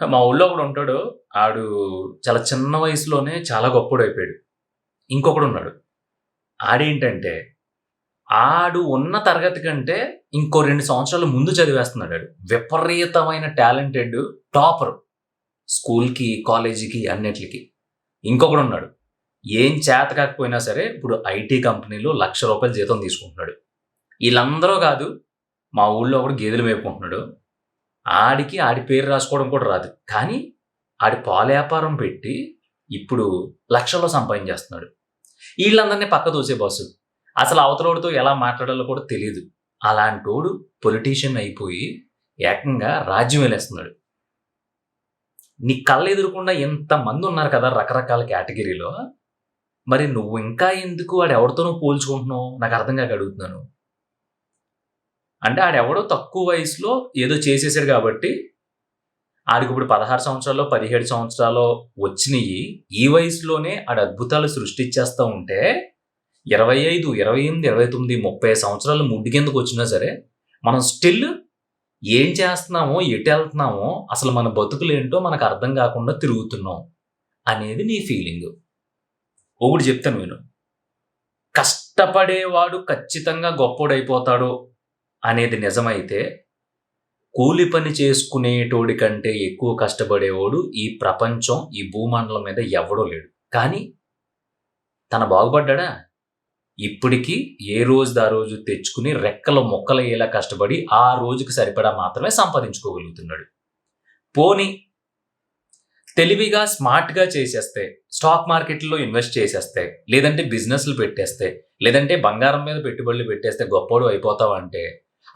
మా ఊళ్ళో ఒకడుంటాడు. ఆడు చాలా చిన్న వయసులోనే చాలా గొప్పోడయిపోయాడు. ఇంకొకడున్నాడు. ఆడేంటంటే, ఆడు ఉన్న తరగతి కంటే ఇంకో 2 సంవత్సరాలు ముందు చదివేస్తున్నాడాడు. విపరీతమైన టాలెంటెడ్ టాపరు. స్కూల్‌కి, కాలేజీకి అన్నిట్లికి. ఇంకొకడున్నాడు. ఏం చేత కాకపోయినా సరే ఇప్పుడు ఐటీ కంపెనీలో రూ. 1,00,000 జీతం తీసుకుంటున్నాడు. ఈళ్ళందరూ కాదు, మా ఊళ్ళో ఒకడు గేదెలు మేపుకుంటున్నాడు. ఆడి పేరు రాసుకోవడం కూడా రాదు. కానీ ఆడి పాల వ్యాపారం పెట్టి ఇప్పుడు లక్షల్లో సంపాదించేస్తున్నాడు. ఈళ్ళందరిని పక్క తోసే బాసు. అసలు అవతలోడితో ఎలా మాట్లాడాలో కూడా తెలీదు. అలాంటోడు పొలిటీషియన్ అయిపోయి ఏకంగా రాజ్యం ఏలేస్తున్నాడు. నీ కళ్ళెదురకుండా ఇంతమందున్నారు కదా రకరకాల కేటగిరీలో. మరి నువ్వు ఇంకా ఎందుకు ఆడెవడితోనో పోల్చుకుంటున్నావు? నాకర్థం కాక అడుగుతున్నాను. అంటే ఆడెవడో తక్కువ వయసులో ఏదో చేసేసాడు కాబట్టి, ఆడికిప్పుడు 16 సంవత్సరాలో, 17 సంవత్సరాలో వచ్చినియి. ఈ వయసులోనే ఆడు అద్భుతాలు సృష్టించేస్తా ఉంటే, 25, 28, 29, 30 సంవత్సరాలు ముడ్డి కిందకొచ్చినా సరే, మనం స్టిల్ ఏం చేస్తున్నామో, ఎటెళ్తున్నామో, అసలు మన బతుకులేంటో మనకర్థం కాకుండా తిరుగుతున్నాం అనేది నీ ఫీలింగు. ఒకటి చెప్తాను విను. కష్టపడేవాడు ఖచ్చితంగా గొప్పోడైపోతాడు అనేది నిజమైతే, కూలి పని చేసుకునేటోడి కంటే ఎక్కువ కష్టపడేవాడు ఈ ప్రపంచం, ఈ భూమండలం మీద ఎవ్వడూ లేడు. కానీ తను బాగుపడ్డాడా? ఇప్పటికి ఏ రోజుది ఆ రోజు తెచ్చుకుని రెక్కలు మొక్కలయ్యేలా కష్టపడి ఆ రోజుకి సరిపడా మాత్రమే సంపాదించుకోగలుగుతున్నాడు. పోనీ తెలివిగా, స్మార్ట్‌గా చేసేస్తే, స్టాక్ మార్కెట్‌లో ఇన్వెస్ట్ చేసేస్తే, లేదంటే బిజినెస్‌లు పెట్టేస్తే, లేదంటే బంగారం మీద పెట్టుబడులు పెట్టేస్తే గొప్పోడు అయిపోతావంటే,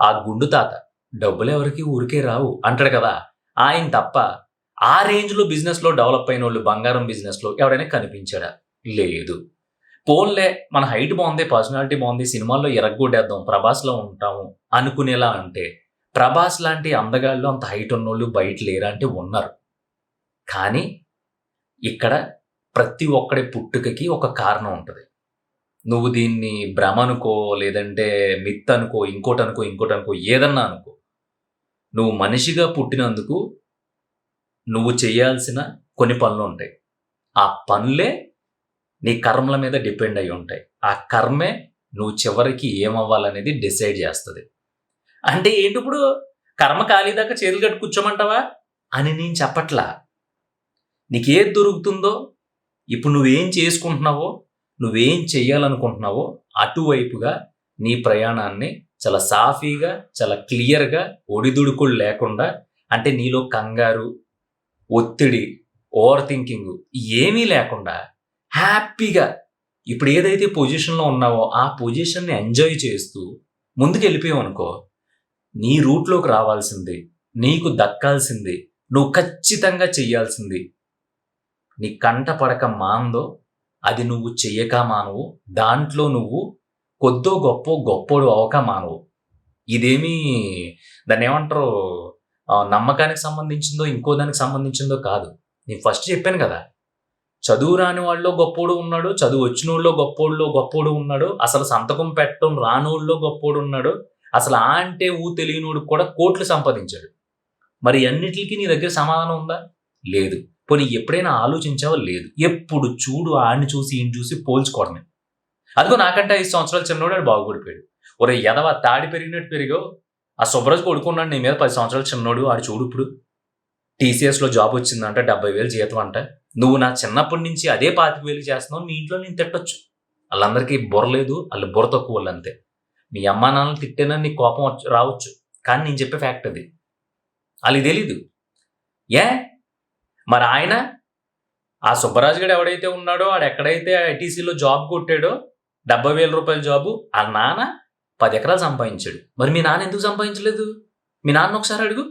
ఆ గుండు తాత డబ్బులెవరికీ ఊరికే రావు అంటాడు కదా! ఆయన తప్ప ఆ రేంజ్‌లో బిజినెస్‌లో డెవలప్ అయినోళ్ళు బంగారం బిజినెస్‌లో ఎవడైనా కనిపించాడా? లేదు. పోన్లే మన హైట్ బావుంది, పర్సనాలిటీ బావుంది, సినిమాల్లో ఇరగ్గొట్టేద్దాం, ప్రభాస్‌లో ఉంటాము అనుకునేలా అంటే, ప్రభాస్ లాంటి అందగాళ్ళు అంత హైట్ ఉన్నోళ్ళు బయట లేరా అంటే ఉన్నారు. కానీ ఇక్కడ ప్రతి ఒక్కడి పుట్టుకకి ఒక కారణం ఉంటది. నువ్వు దీన్ని భ్రమ అనుకో, లేదంటే మిత్ అనుకో, ఇంకోటనుకో ఏదన్నా అనుకో. నువ్వు మనిషిగా పుట్టినందుకు నువ్వు చేయాల్సిన కొన్ని పనులుంటాయి. ఆ పనులే నీ కర్మల మీద డిపెండ్ అయ్యి ఉంటాయి. ఆ కర్మే నువ్వు చివరికి ఏమవ్వాలనేది డిసైడ్ చేస్తది. అంటే ఏంటిప్పుడు కర్మ కాలేదాకా చేతులు కట్టి కూర్చోమంటావా? అని నేను చెప్పట్లా. నీకేది దొరుకుతుందో, ఇప్పుడు నువ్వేం చేసుకుంటున్నావో, నువ్వేం చెయ్యాలనుకుంటున్నావో అటువైపుగా నీ ప్రయాణాన్ని చాలా సాఫీగా, చాలా క్లియర్‌గా, ఒడిదుడుకులు లేకుండా, అంటే నీలో కంగారు, ఒత్తిడి, ఓవర్ థింకింగు ఏమీ లేకుండా హ్యాపీగా ఇప్పుడు ఏదైతే పొజిషన్‌లో ఉన్నావో ఆ పొజిషన్‌ని ఎంజాయ్ చేస్తూ ముందుకెళ్ళిపోయావనుకో, నీ రూట్‌లోకి రావాల్సింది, నీకు దక్కాల్సింది, నువ్వు ఖచ్చితంగా చెయ్యాల్సింది నీ కంట పడక మానదో అది నువ్వు చెయ్యక మానవు. దాంట్లో నువ్వు కొద్దో గొప్పో గొప్పోడు అవ్వక మానవు. ఇదేమీ దాన్నేమంటారు నమ్మకానికి సంబంధించిందో, ఇంకో దానికి సంబంధించిందో కాదు. నేను ఫస్ట్ చెప్పాను గదా! చదువు రాని వాడిలో గొప్పోడు ఉన్నాడు. చదువు వచ్చినోడిలో గొప్పోడు ఉన్నాడు. అసలు సంతకం పెట్టడం రానోడిలో గొప్పోడున్నాడు. అసలు ఆ అంటే ఊ తెలియనోడికి కూడా కోట్లు సంపాదించాడు. మరి అన్నిట్లికి నీ దగ్గర సమాధానం ఉందా? లేదు. పోనీ ఎప్పుడైనా ఆలోచించావా? లేదు. ఎప్పుడు చూడు ఆడిని చూసి, ఈడిని చూసి పోల్చుకోవడమే. అదిగో నాకంటే 5 సంవత్సరాలు చిన్నోడు ఆడు బాగుపడిపోయాడు. ఒరేయ్ ఎదవ తాడి పెరిగినట్టు పెరిగావు. ఆ సుబ్బరాజు కొడుకున్నాడు నీ మీద 10 సంవత్సరాలు చిన్నోడు. ఆడు చూడు ఇప్పుడు. టీసీఎస్‌లో జాబ్ వచ్చిందంట. 70,000 జీతం అంట. నువ్వు నా చిన్నప్పటి నుంచి అదే 25,000 చేస్తున్నావు. మీ ఇంట్లో నేను తిట్టొచ్చు. ఆళ్ళందరికీ బుర్ర లేదు. ఆళ్ళు బుర్ర తక్కువోళ్ళంతే. మీ అమ్మా నాన్నలని తిట్టినా నీకు కోపం రావచ్చు. కానీ నేను చెప్పే ఫ్యాక్ట్ అది. ఆళ్ళకి తెలీదు. ఏ మరి ఆయన ఆ సుబ్బరాజు గాడు ఎవడైతే ఉన్నాడో ఆడెక్కడైతే ఐటీసీలో జాబ్ కొట్టాడో రూ. 70,000 జాబు ఆళ్ళ నాన్న 10 ఎకరాలు సంపాదించాడు. మరి మీ నాన్న ఎందుకు సంపాదించలేదు? మీ నాన్న ఒకసారి అడుగు.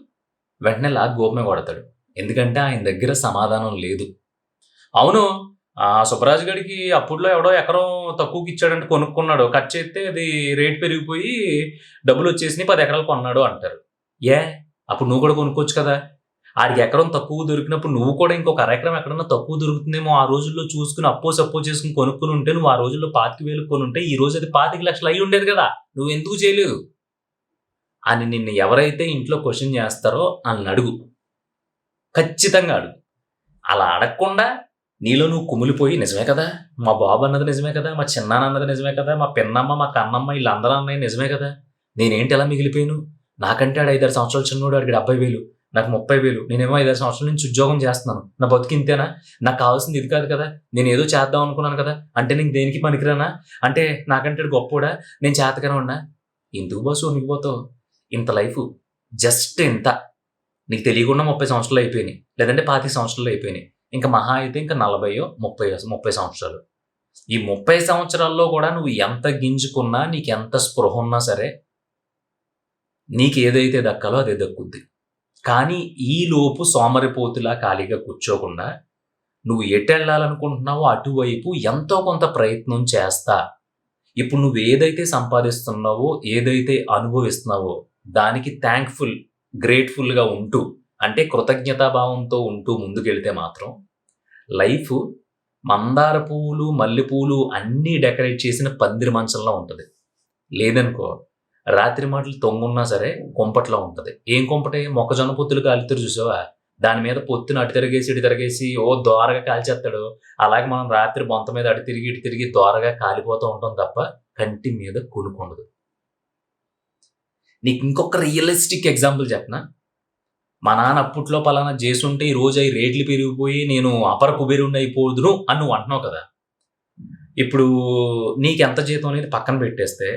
వెంటనే లాగి గోపమే కొడతాడు. ఎందుకంటే ఆయన దగ్గర సమాధానం లేదు. అవును. సుబ్బరాజు గాడికి అప్పట్లో ఎవడో ఎకరం తక్కువకిచ్చాడంట కొనుక్కున్నాడు. కట్ చేస్తే అది రేట్ పెరిగిపోయి డబ్బులొచ్చేసినియి 10 ఎకరాలు కొన్నాడు అంటారు. అప్పుడు నువ్వు కూడా కొనుక్కోవచ్చు కదా! ఆడికి ఎకరం తక్కువ దొరికినప్పుడు నువ్వు కూడా ఇంకొక అరెకరం ఎక్కడన్నా తక్కువ దొరుకుతుందేమో ఆ రోజుల్లో చూసుకొని అప్పో సప్పో చేసుకొని కొనుక్కొని ఉంటే నువ్వు ఆ రోజుల్లో 25,000 కొనుంటే ఈ రోజు అది 25,00,000 అయ్యి ఉండేది కదా! నువ్వెందుకు చేయలేదు? అని నిన్ను ఎవరైతే ఇంట్లో క్వెషన్ చేస్తారో ఆళ్ళనడుగు. ఖచ్చితంగా అడుగు. అలా అడగకుండా నీలో నువ్వు కుమిలిపోయి నిజమే కదా! మా బాబు అన్నది నిజమే కదా! మా చిన్నాన్న అన్నది నిజమే కదా! మా పిన్నమ్మ, మా కన్నమ్మ ఈళ్ళందరూ అన్నయి నిజమే కదా! నేనేంటి ఇలా మిగిలిపోయాను? నాకంటే ఆడు 5, 6 సంవత్సరాల చిన్నోడు ఆడికి 70,000 నాకు 30,000 నేనేమో 5, 6 సంవత్సరాల నుంచి ఉద్యోగం చేస్తున్నాను. నా బతుకు ఇంతేనా? నాకు కావాల్సింది ఇది కాదు కదా! నేనేదో చేద్దాం అనుకున్నాను కదా! అంటే నేను దేనికి పనికిరానా? అంటే నాకంటే ఆడు గొప్పోడా? నేను చేతకానోడినా? ఎందుకు బాసు వణికిపోతావు? ఇంత లైఫు జస్ట్ ఇంత. నీకు తెలియకుండా 30 సంవత్సరాలు అయిపోయినాయి. లేదంటే 25 సంవత్సరాలు అయిపోయినాయి. ఇంక మహా అయితే ఇంక 40 30 సంవత్సరాలు. ఈ 30 సంవత్సరాల్లో కూడా నువ్వు ఎంత గింజుకున్నా, నీకెంత స్పృహున్నా సరే, నీకేదైతే దక్కాలో అదే దక్కుద్ది. కానీ ఈలోపు సోమరిపోతులా ఖాళీగా కూర్చోకుండా, నువ్వు ఎటెళ్ళాలనుకుంటున్నావో అటువైపు ఎంతో కొంత ప్రయత్నం చేస్తా. ఇప్పుడు నువ్వేదైతే సంపాదిస్తున్నావో, ఏదైతే అనుభవిస్తున్నావో, దానికి గ్రేట్‌ఫుల్‌గా ఉంటూ, అంటే కృతజ్ఞతాభావంతో ఉంటూ ముందుకెళ్తే మాత్రం, లైఫు మందార పువ్వులు, మల్లె పూలు అన్నీ డెకరేట్ చేసిన పందిరి మంచంలా ఉంటది. లేదనుకో, రాత్రి మాటలు తొంగున్నా సరే కుంపట్లా ఉంటది. ఏం కుంపటి? మొక్కజొన్న పొత్తులు కాలుతారు చూసావా? దాని మీద పొత్తుని అటు తిరగేసి, ఇటు తిరగేసి దోరగా కాల్చేత్తాడు. అలాగే మనం రాత్రి బొంత మీద అటు తిరిగి, ఇటు తిరిగి దోరగా కాలిపోతూ ఉంటాం తప్ప, కంటి మీద కునుకుండదు. నీకు ఇంకొక రియలిస్టిక్ ఎగ్జాంపుల్ చెప్పనా? మా నాన్న అప్పట్లో పలానా జేసుంటే ఈరోజు అయి రేట్లు పెరిగిపోయి నేను అపర కుబేరుడిని అయిపోదును అని నువ్వు అంటున్నావు కదా! ఇప్పుడు నీకెంత జీతం అనేది పక్కన పెట్టేస్తే,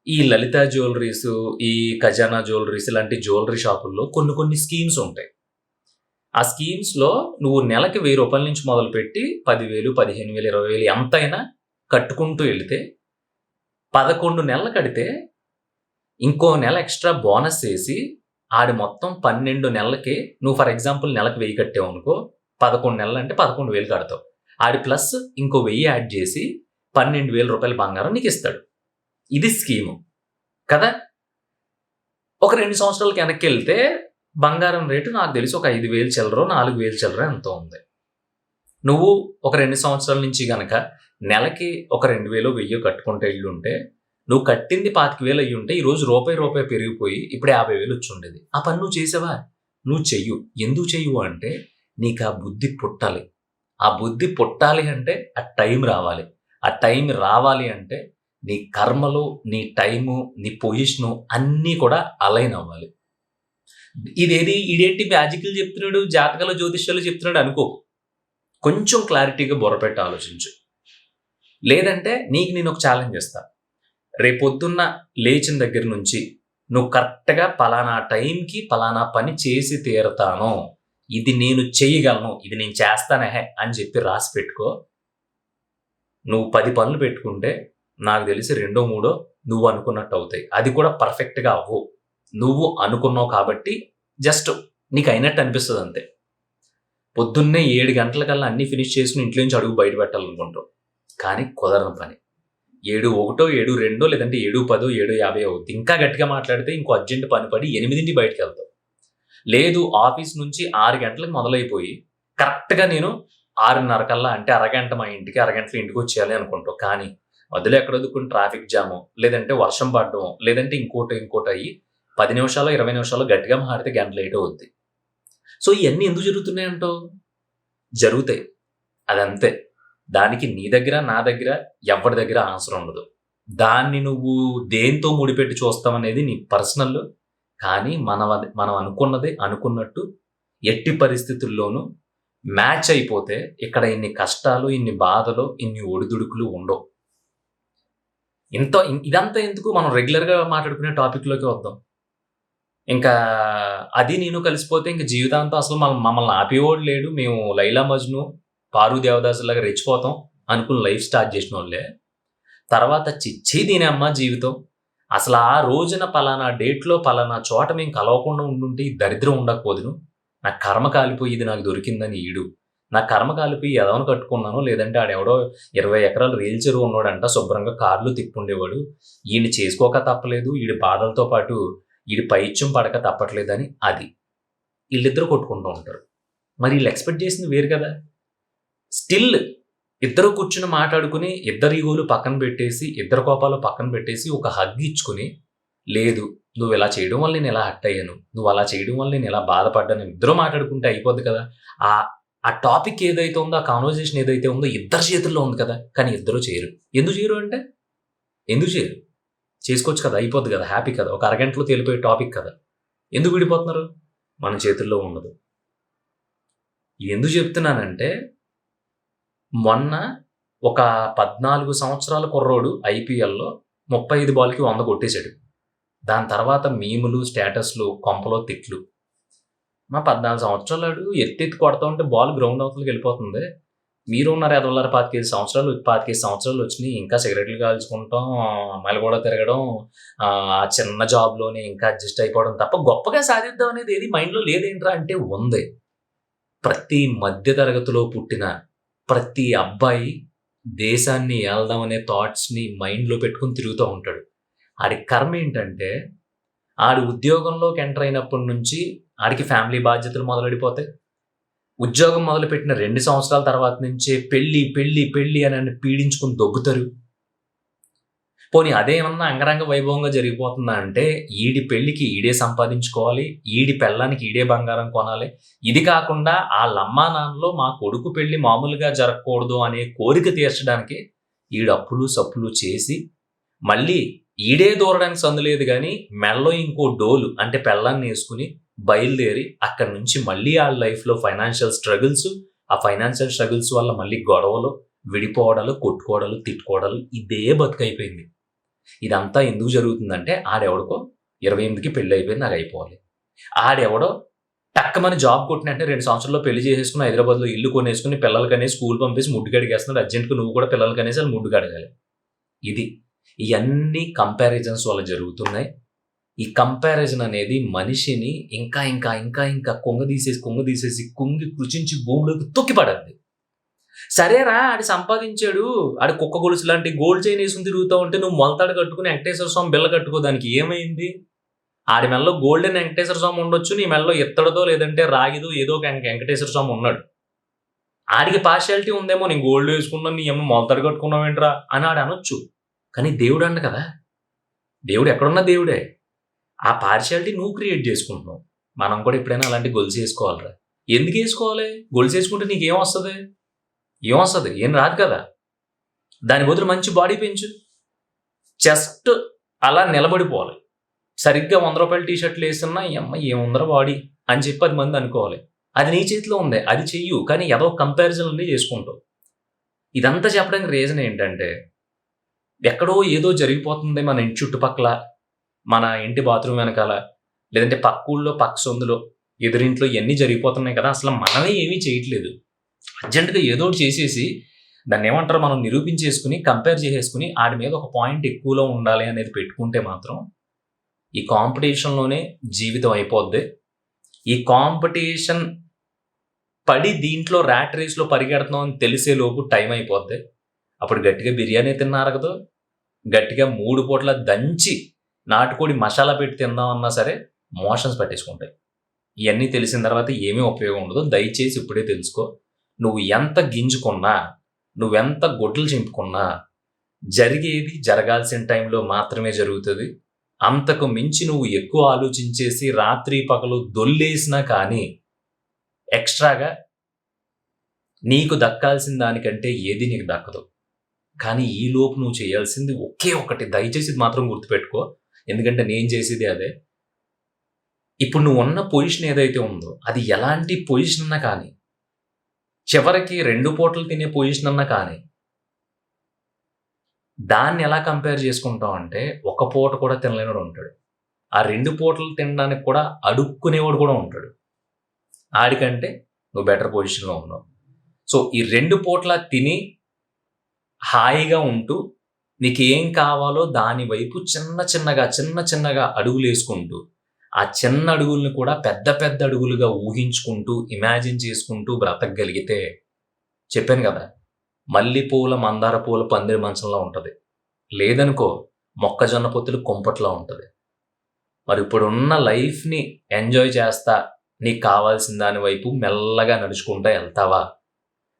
ఈ లలిత జ్యువెల్లరీసు, ఈ ఖజానా జ్యువెల్లరీస్ ఇలాంటి జ్యువెల్లరీ షాపుల్లో కొన్ని కొన్ని స్కీమ్స్ ఉంటాయి. ఆ స్కీమ్స్‌లో నువ్వు నెలకి రూ. 1000 నుంచి మొదలుపెట్టి 10,000, 15,000, 20,000 ఎంతైనా కట్టుకుంటూ ఎళ్తే 11 నెలలు కడితే ఇంకో నెల ఎక్స్‌ట్రా బోనస్ ఏసి ఆడి మొత్తం 12 నెలలకి నువ్వు ఫర్ ఎగ్జాంపుల్ నెలకు 1000 కట్టావనుకో, 11 నెలలంటే 11,000 కడతావు. ఆడి ప్లస్ ఇంకో 1000 యాడ్ చేసి రూ. 12,000 బంగారం నీకిస్తాడు. ఇది స్కీము. కదా! ఒక 2 సంవత్సరాలకి వెనక్కెళ్తే బంగారం రేటు నాకు తెలిసి ఒక 5,000 చిల్లరో, 4,000 చిల్లరో ఎంతో ఉంది. నువ్వు ఒక 2 సంవత్సరాల నుంచి గనక నెలకి ఒక 2,000 1000 కట్టుకుంటూ ఎళ్ళుంటే, నువ్వు కట్టింది 25,000 అయ్యుంటే ఈరోజు రూపాయి పెరిగిపోయి ఇప్పుడు 50,000 వచ్చుండేది. ఆ పని నువ్వు చేసావా? నువ్వు చెయ్యు. ఎందుకు చెయ్యవు అంటే నీకా బుద్ధి పుట్టాలి. ఆ బుద్ధి పుట్టాలి అంటే ఆ టైం రావాలి. ఆ టైం రావాలి అంటే నీ కర్మలు, నీ టైము, నీ పొజిషను అన్నీ కూడా అలైన్ అవ్వాలి. ఈడేంటి మ్యాజిక్‌లు చెప్తున్నాడు, జాతకాలు, జ్యోతిష్యాలు చెప్తున్నాడు అనుకోకు. కొంచెం క్లారిటీగా బుర్రపెట్టి ఆలోచించు. లేదంటే నీకు నేనొక ఛాలెంజ్ ఇస్తా. రేపొద్దున్న లేచిన దగ్గర నుంచి నువ్వు కరెక్ట్‌గా పలానా టైంకి పలానా పని చేసి తీరతాను. ఇది నేను చెయ్యగలను. ఇది నేను చేస్తానెహే అని చెప్పి రాసి పెట్టుకో. నువ్వు 10 పనులు పెట్టుకుంటే నాకు తెలిసి రెండో, మూడో నువ్వు అనుకున్నట్టు అవుతాయి. అది కూడా పర్ఫెక్ట్‌గా అవ్వవు. నువ్వు అనుకున్నావు కాబట్టి జస్ట్ నీకు అయినట్టు అనిపిస్తది అంతే. పొద్దున్నే 7 గంటలకల్లా అన్నీ ఫినిష్ చేసుకొని ఇంట్లో నుంచి అడుగు బయట పెట్టాలనుకుంటావు. కానీ కుదరని పని. 7:01, 7:02 లేదంటే 7:10, 7:50 అవుద్ది. ఇంకా గట్టిగా మాట్లాడితే ఇంకో అర్జెంట్ పని పడి 8కి బయటికెళ్తావు. లేదు ఆఫీస్ నుంచి 6 గంటలకు మొదలైపోయి కరెక్ట్‌గా నేను 6:30 కల్లా అంటే అరగంట మా ఇంటికి, అరగంటలో ఇంటికొచ్చేయాలి అనుకుంటావు. కానీ మధ్యలో ఎక్కడో దిక్కున ట్రాఫిక్ జామో, లేదంటే వర్షం పడడమో, లేదంటే ఇంకోటయ్యి 10 నిమిషాలో, 20 నిమిషాల్లో గట్టిగా మాట్లాడితే గంట లేట్ అవుద్ది. సో, ఇయన్నీ ఎందుకు జరుగుతున్నాయంటావు? జరుగుతాయి. అదంతే. దానికి నీ దగ్గర, నా దగ్గర ఎవ్వడి దగ్గర ఆన్సర్ ఉండదు. దాన్ని నువ్వు దేనితో ముడిపెట్టి చూస్తావనేది నీ పర్సనల్. కానీ మనం అనుకున్నది అనుకున్నట్టు ఎట్టి పరిస్థితుల్లోనూ మ్యాచ్ అయిపోతే ఇక్కడ ఇన్ని కష్టాలు, ఇన్ని బాధలు, ఇన్ని ఒడిదుడుకులు ఉండవు. ఇదంతా ఎందుకు మనం రెగ్యులర్‌గా మాట్లాడుకునే టాపిక్‌లోకి వద్దాం. ఇంకా అది నేను కలిసిపోతే ఇంక జీవితాంతం అసలు మమ్మల్ని ఆపేవాడు లేడు. మేము 'లైలా మజ్ను', 'పారు దేవదాసు'లాగా రెచ్చిపోతాం అనుకుని లైఫ్ స్టార్ట్ చేసినోళ్ళే. తర్వాత చిచ్చి దీనమ్మ జీవితం. అసలు ఆ రోజున పలానా డేట్‌లో పలానా చోట మేము కలవకుండా ఉండుంటే ఈ దరిద్రం ఉండకపోదును. నా కర్మ కాలిపోయి ఇది నాకు దొరికిందని ఈడు. నా కర్మ కాలిపోయి ఎదవను కట్టుకున్నాను. లేదంటే ఆడెవడో 20 ఎకరాలు రేలు చెరువు ఉన్నోడంట శుభ్రంగా కార్లు తిప్పుండేవాడు. ఈడ్ని చేసుకోక తప్పలేదు. ఈడి బాధలతో పాటు ఈడి పైత్యం పడక తప్పట్లేదని అది. ఈళ్ళిద్దరూ కొట్టుకుంటూ ఉంటారు. మరి ఈళ్ళు ఎక్స్‌పెక్ట్ చేసింది వేరు కదా! స్టిల్ ఇద్దరు కూర్చొని మాట్లాడుకుని, ఇద్దరి ఈగోలు పక్కన పెట్టేసి, ఇద్దరి కోపాలు పక్కన పెట్టేసి, ఒక హగ్ ఇచ్చుకొని, లేదు నువ్వు ఇలా చేయడం వల్ల నేను ఇలా హర్ట్ అయ్యాను, నువ్వు అలా చేయడం వల్ల నేను ఇలా బాధపడ్డాను, ఇద్దరు మాట్లాడుకుంటే అయిపోద్ది కదా. ఆ ఆ టాపిక్ ఏదైతే ఉందో, ఆ కాన్వర్జేషన్ ఏదైతే ఉందో ఇద్దరి చేతుల్లో ఉంది కదా. కానీ ఇద్దరు చేయరు. ఎందుకు చేయరు అంటే ఎందుకు చేయరు? చేసుకోవచ్చు కదా, అయిపోద్ది కదా, హ్యాపీ కదా, ఒక అరగంటలో తేలిపోయే టాపిక్ కదా. ఎందుకు విడిపోతున్నారు? మన చేతుల్లో ఉండదు. ఎందుకు చెప్తున్నానంటే మొన్న ఒక 14 సంవత్సరాల కుర్రోడు ఐపీఎల్‌లో 35 బాల్‌కి 100 కొట్టేసాడు. దాని తర్వాత మీములు, స్టేటస్‌లు, కొంపలో తిట్లు. 14 సంవత్సరాలాడు ఎత్తెత్తి కొడతా ఉంటే బాల్ గ్రౌండ్ అవతలకి వెళ్ళిపోతుంది. మీరు ఉన్నారు ఎదవలారా 25 సంవత్సరాలు వచ్చినియి. ఇంకా సిగరెట్లు కాల్చుకుంటాం, అమ్మాయిలు కూడా తిరగడం, ఆ చిన్న జాబ్‌లోనే ఇంకా అడ్జస్ట్ అయిపోవడం తప్ప గొప్పగా సాధిద్దాం అనేది ఏది మైండ్‌లో లేదేంట్రా అంటే ఉంది. ప్రతి మధ్య తరగతిలో పుట్టిన ప్రతి అబ్బాయి దేశాన్ని ఏలదాం అనే థాట్స్‌ని మైండ్‌లో పెట్టుకొని తిరుగుతూ ఉంటాడు. ఆడి కర్మ ఏంటంటే ఆడు ఉద్యోగంలోకి ఎంటర్ అయినప్పటి నుంచి ఆడికి ఫ్యామిలీ బాధ్యతలు మొదలెడిపోతాయి. ఉద్యోగం మొదలుపెట్టిన 2 సంవత్సరాల తర్వాత నుంచే పెళ్లి అని పీడించుకొని దొబ్బుతారు. పోనీ అదేమన్నా అంగరంగ వైభవంగా జరిగిపోతుందా అంటే ఈడి పెళ్ళికి ఈడే సంపాదించుకోవాలి, ఈడి పెళ్ళానికి ఈడే బంగారం కొనాలి. ఇది కాకుండా ఆళ్ళమ్మా నాన్నలో మా కొడుకు పెళ్లి మామూలుగా జరగకూడదు అనే కోరిక తీర్చడానికి ఈడు అప్పులు సప్పులు చేసి మళ్ళీ ఈడే దూరడానికి సందు లేదు గానీ మెడలో ఇంకో డోలు అంటే పెళ్ళాన్నేసుకొని బయలుదేరి అక్కడి నుంచి మళ్ళీ ఆళ్ళ లైఫ్‌లో ఫైనాన్షియల్ స్ట్రగుల్స్, ఆ ఫైనాన్షియల్ స్ట్రగుల్స్ వల్ల మళ్ళీ గొడవలు, విడిపోవడాలు, కొట్టుకోవడాలు, తిట్టుకోవడాలు ఇదే బతుకైపోయింది. ఇదంతా ఎందుకు జరుగుతుందంటే ఆడెవడికో 28కి పెళ్లయిపోయింది నాకయిపోవాలి. ఆడెవడో టక్కమని జాబ్ కొట్టిన వెంటనే 2 సంవత్సరాల్లో పెళ్లి చేసేసుకొని హైదరాబాద్‌లో ఇల్లు కొనేసుకొని పిల్లలకనేసి స్కూల్ పంపేసి ముడ్డు కడిగేస్తున్నాడు. అర్జెంట్‌గా నువ్వు కూడా పిల్లలకనేసి ఆళ్ళు ముడ్డు కడగాలి. ఇది. ఇయన్నీ కంపారిజన్స్ వల్ల జరుగుతున్నాయి. ఈ కంపారిజన్ అనేది మనిషిని ఇంకా కుంగదీసేసి కుంగి కృషించి భూమిలోకి తొక్కిపడద్ది. సరేరా ఆడు సంపాదించాడు, ఆడు కుక్క గొలుసు లాంటి గోల్డ్ చైన్ ఏసుకొని తిరుగుతా ఉంటే నువ్వు మొలతాడు కట్టుకుని వెంకటేశ్వర స్వామి బిళ్ళ కట్టుకో దానికి ఏమైంది? ఆడి మెడలో గోల్డెన్ వెంకటేశ్వర స్వామి ఉండొచ్చు, నీ మెడలో ఇత్తడిదో లేదంటే రాగిదో ఏదో ఒక వెంకటేశ్వర స్వామి ఉన్నాడు. ఆడికి పార్షియాలిటీ ఉందేమో, నేను గోల్డ్ వేసుకున్నాను, నీ అమ్మ మొలతాడు కట్టుకున్నావేంట్రా అని ఆడు అనొచ్చు. కానీ దేవుడు అన్న కదా, దేవుడు ఎక్కడున్నా దేవుడే. ఆ పార్షియాలిటీ నువ్వు క్రియేట్ చేసుకుంటున్నావు. మనం కూడా ఎప్పుడైనా అలాంటి గొలుసు వేసుకోవాలిరా. ఎందుకు వేసుకోవాలి? గొలుసు వేసుకుంటే నీకేమొస్తుంది? ఏమొస్తుంది? ఏం రాదు కదా. దాని బదులు మంచి బాడీ పెంచు. జస్ట్ అలా నిలబడిపోవాలి. సరిగ్గా ₹100 టీ షర్ట్లు వేస్తున్నా ఈ అమ్మ ఏముందిరా బాడీ అని చెప్పి 10 మంది అనుకోవాలి. అది నీ చేతిలో ఉంది, అది చెయ్యు. కానీ ఏదో కంపారిజన్‌లన్నీ చేసుకుంటావు. ఇదంతా చెప్పడానికి రీజన్ ఏంటంటే ఎక్కడో ఏదో జరిగిపోతుంది మన ఇంటి చుట్టుపక్కల, మన ఇంటి బాత్రూమ్ వెనకాల, లేదంటే పక్క ఊళ్ళో, పక్క సందులో, ఎదురింట్లో ఇయన్నీ జరిగిపోతున్నాయి కదా. అసలు మనమే ఏమీ చేయట్లేదు. అర్జెంట్‌గా ఏదో ఒకటి చేసేసి దాన్నేమంటారో మనం నిరూపించేసుకొని, కంపేర్ చేసేసుకొని ఆడి మీద ఒక పాయింట్ ఎక్కువలో ఉండాలి అనేది పెట్టుకుంటే మాత్రం ఈ కాంపిటీషన్‌లోనే జీవితం అయిపోద్ది. ఈ కాంపిటీషన్ పడి దీంట్లో ర్యాట్ రేస్‌లో పరిగెడుతున్నాం అని తెలిసేలోపు టైం అయిపోద్ది. అప్పుడు గట్టిగా బిర్యానీ తిన్నా అరగదు. గట్టిగా 3 పూటలా దంచి నాటుకోడి మసాలా పెట్టి తిందామన్నా సరే మోషన్స్ పట్టేసుకుంటాయి. ఇయన్నీ తెలిసిన తర్వాత ఏమీ ఉపయోగం ఉండదు. దయచేసి ఇప్పుడే తెలుసుకో. నువ్వు ఎంత గింజుకున్నా, నువ్వెంత గొడ్లు చింపుకున్నా జరిగేది జరగాల్సిన టైంలో మాత్రమే జరుగుతది. అంతకు మించి నువ్వు ఎక్కువ ఆలోచించేసి రాత్రి పగలు దొల్లేసినా కానీ ఎక్స్‌ట్రాగా నీకు దక్కాల్సిన దానికంటే ఏది నీకు దక్కదు. కానీ ఈలోపు నువ్వు చేయాల్సింది ఒకే ఒకటి, దయచేసి ఇది మాత్రం గుర్తుపెట్టుకో. ఎందుకంటే నేను చేసేది అదే. ఇప్పుడు నువ్వున్న పొజిషన్ ఏదైతే ఉందో అది ఎలాంటి పొజిషన్ అన్నా కానీ, చివరికి 2 పూటలు తినే పొజిషన్ అన్నా కానీ, దాన్ని ఎలా కంపేర్ చేసుకుంటావు అంటే ఒక పూట కూడా తినలేనోడు ఉంటాడు. ఆ 2 పూటలు తినడానికి కూడా అడుక్కునేవాడు కూడా ఉంటాడు. ఆడికంటే నువ్వు బెటర్ పొజిషన్‌లో ఉన్నావు. సో, ఈ 2 పూటలా తిని హాయిగా ఉంటూ నీకేం కావాలో దాని వైపు చిన్న చిన్నగా అడుగులేసుకుంటూ, ఆ చిన్న అడుగుల్ని కూడా పెద్ద అడుగులుగా ఊహించుకుంటూ, ఇమాజిన్ చేసుకుంటూ బ్రతకగలిగితే చెప్పాను కదా! మల్లెపూల, మందార పూల పందిరి మంచంలా ఉంటది. లేదనుకో మొక్కజొన్న పొత్తులు కుంపట్లా ఉంటది. మరి ఇప్పుడున్న లైఫ్‌ని ఎంజాయ్ చేస్తా, నీకు కావాల్సిన దాని వైపు మెల్లగా నడుచుకుంటా ఎళ్తావా?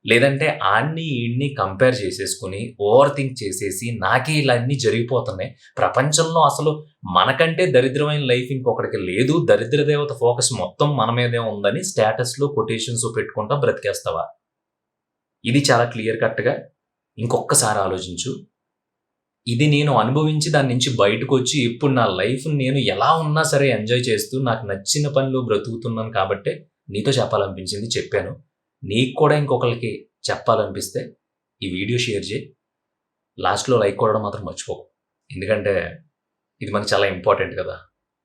లేదంటే ఆడిని, ఈడిని కంపేర్ చేసేసుకొని, ఓవర్ థింక్ చేసేసి, నాకే ఇలా అన్నీ జరిగిపోతున్నాయి. ప్రపంచంలో అసలు మనకంటే దరిద్రమైన లైఫ్ ఇంకొకడికి లేదు. దరిద్ర దేవత ఫోకస్ మొత్తం మన మీదే ఉందని స్టేటస్‌లు, కొటేషన్స్ పెట్టుకుంటా బ్రతికేస్తావా? ఇది చాలా క్లియర్ కట్‌గా ఇంకొక్కసారి ఆలోచించు. ఇది నేను అనుభవించి దాని నుంచి బయటకొచ్చి ఇప్పుడు నా లైఫ్‌ని నేను ఎలా ఉన్నా సరే ఎంజాయ్ చేస్తూ నాకు నచ్చిన పనిలో బ్రతుకుతున్నాను కాబట్టే నీతో చెప్పాలనిపించింది చెప్పాను. నీకు కూడా ఇంకొకళ్ళకి చెప్పాలనిపిస్తే ఈ వీడియో షేర్ చేయి. లాస్ట్‌లో లైక్ కొట్టడం మాత్రం మర్చిపోకు. ఎందుకంటే ఇది మనకు చాలా ఇంపార్టెంట్ కదా!